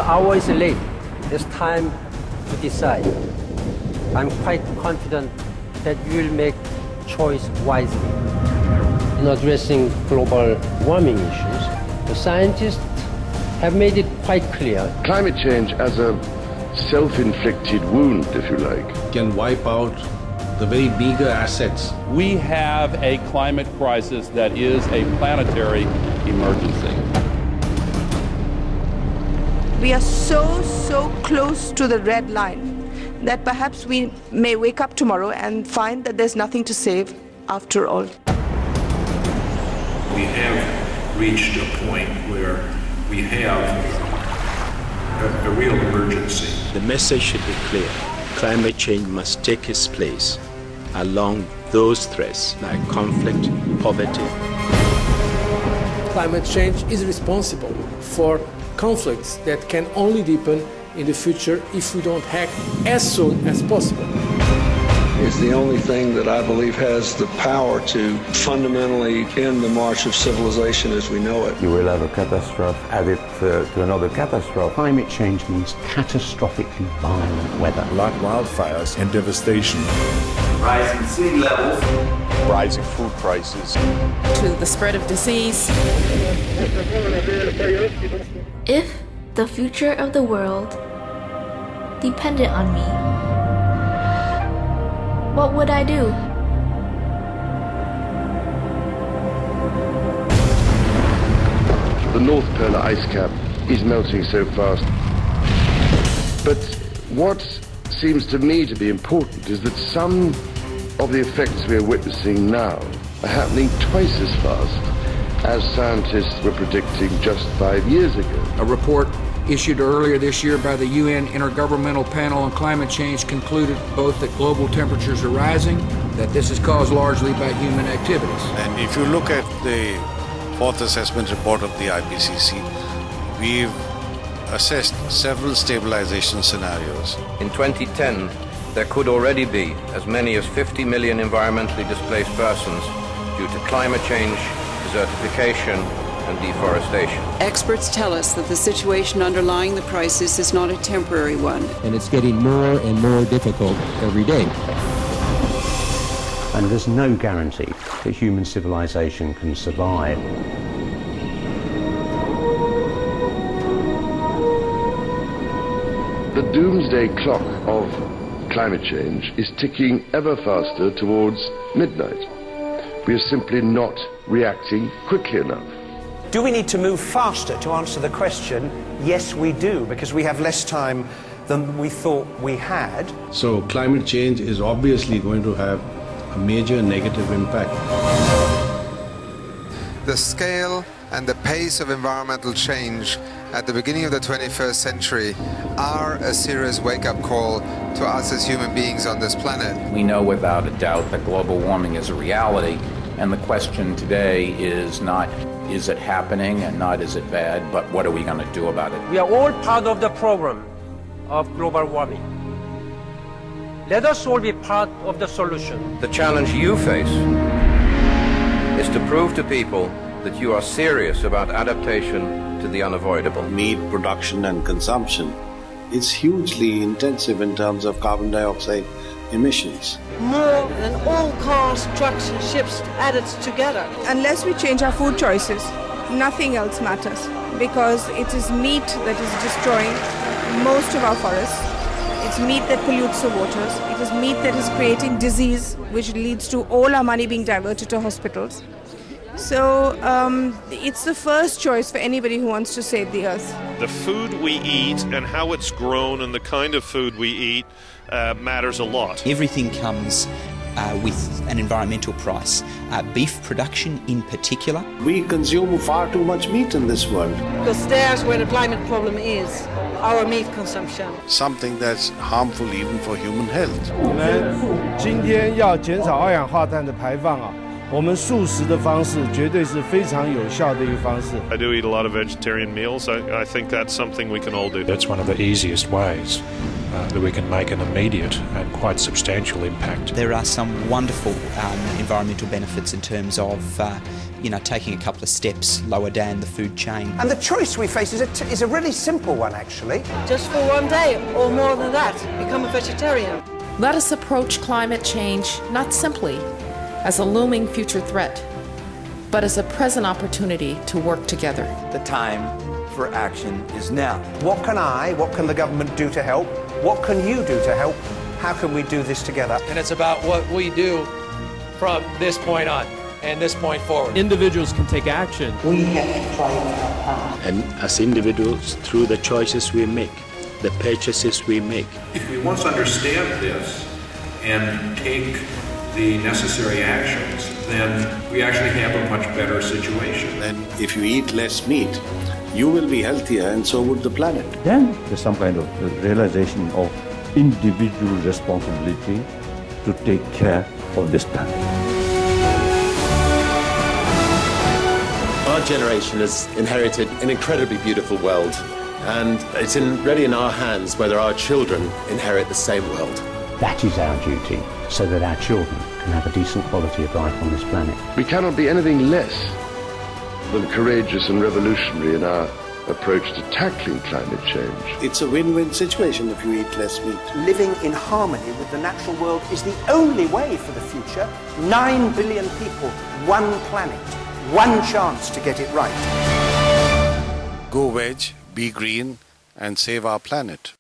hour is late. It's time to decide. I'm quite confident that you will make choice wisely. In addressing global warming issues, the scientists have made it quite clear. Climate change as a self-inflicted wound, if you like, can wipe out the very meager assets. We have a climate crisis that is a planetary emergency. We are so close to the red line that perhaps we may wake up tomorrow and find that there's nothing to save after all. We have reached a point where we have a real emergency. The message should be clear. Climate change must take its place along those threats like conflict, poverty. Climate change is responsible for conflicts that can only deepen in the future if we don't act as soon as possible. It's the only thing that I believe has the power to fundamentally end the march of civilization as we know it. You will have a catastrophe added to another catastrophe. Climate change means catastrophically violent weather. Like wildfires and devastation. Rising sea levels. Rising food prices. To the spread of disease. If the future of the world depended on me, what would I do? The North Polar ice cap is melting so fast. But what seems to me to be important is that some of the effects we are witnessing now are happening twice as fast as scientists were predicting just 5 years ago. A report issued earlier this year by the UN Intergovernmental Panel on Climate Change concluded both that global temperatures are rising, that this is caused largely by human activities. And if you look at the fourth assessment report of the IPCC, we've assessed several stabilization scenarios. In 2010, there could already be as many as 50 million environmentally displaced persons due to climate change, desertification, and deforestation. Experts tell us that the situation underlying the crisis is not a temporary one. And it's getting more and more difficult every day. And there's no guarantee that human civilization can survive. The doomsday clock of climate change is ticking ever faster towards midnight. We are simply not reacting quickly enough. Do we need to move faster to answer the question? Yes, we do, because we have less time than we thought we had. So climate change is obviously going to have a major negative impact. The scale and the pace of environmental change at the beginning of the 21st century are a serious wake-up call to us as human beings on this planet. We know without a doubt that global warming is a reality, and the question today is not is it happening and not is it bad, but what are we going to do about it? We are all part of the problem of global warming. Let us all be part of the solution. The challenge you face is to prove to people that you are serious about adaptation to the unavoidable. Meat production and consumption is hugely intensive in terms of carbon dioxide emissions. More than all cars, trucks and ships added together. Unless we change our food choices, nothing else matters, because it is meat that is destroying most of our forests. It's meat that pollutes the waters. It is meat that is creating disease, which leads to all our money being diverted to hospitals. So it's the first choice for anybody who wants to save the earth. The food we eat and how it's grown and the kind of food we eat matters a lot. Everything comes with an environmental price. Beef production in particular. We consume far too much meat in this world. Because there's where the climate problem is, our meat consumption. Something that's harmful even for human health. 我们今天要减少二氧化碳的排放啊。我们素食的方式绝对是非常有效的一个方式。I do eat a lot of vegetarian meals. I think that's something we can all do. That's one of the easiest ways that we can make an immediate and quite substantial impact. There are some wonderful environmental benefits in terms of taking a couple of steps lower down the food chain. And the choice we face is a really simple one, actually. Just for one day, or more than that, become a vegetarian. Let us approach climate change not simply as a looming future threat, but as a present opportunity to work together. The time for action is now. What can the government do to help? What can you do to help? How can we do this together? And it's about what we do from this point on and this point forward. Individuals can take action. We have to try our part. And as individuals, through the choices we make, the purchases we make. If we once understand this and take the necessary actions, then we actually have a much better situation. And if you eat less meat, you will be healthier and so would the planet. Then there's some kind of realization of individual responsibility to take care of this planet. Our generation has inherited an incredibly beautiful world, and it's really in our hands whether our children inherit the same world. That is our duty, so that our children can have a decent quality of life on this planet. We cannot be anything less than courageous and revolutionary in our approach to tackling climate change. It's a win-win situation if you eat less meat. Living in harmony with the natural world is the only way for the future. 9 billion people, one planet, one chance to get it right. Go veg, be green, and save our planet.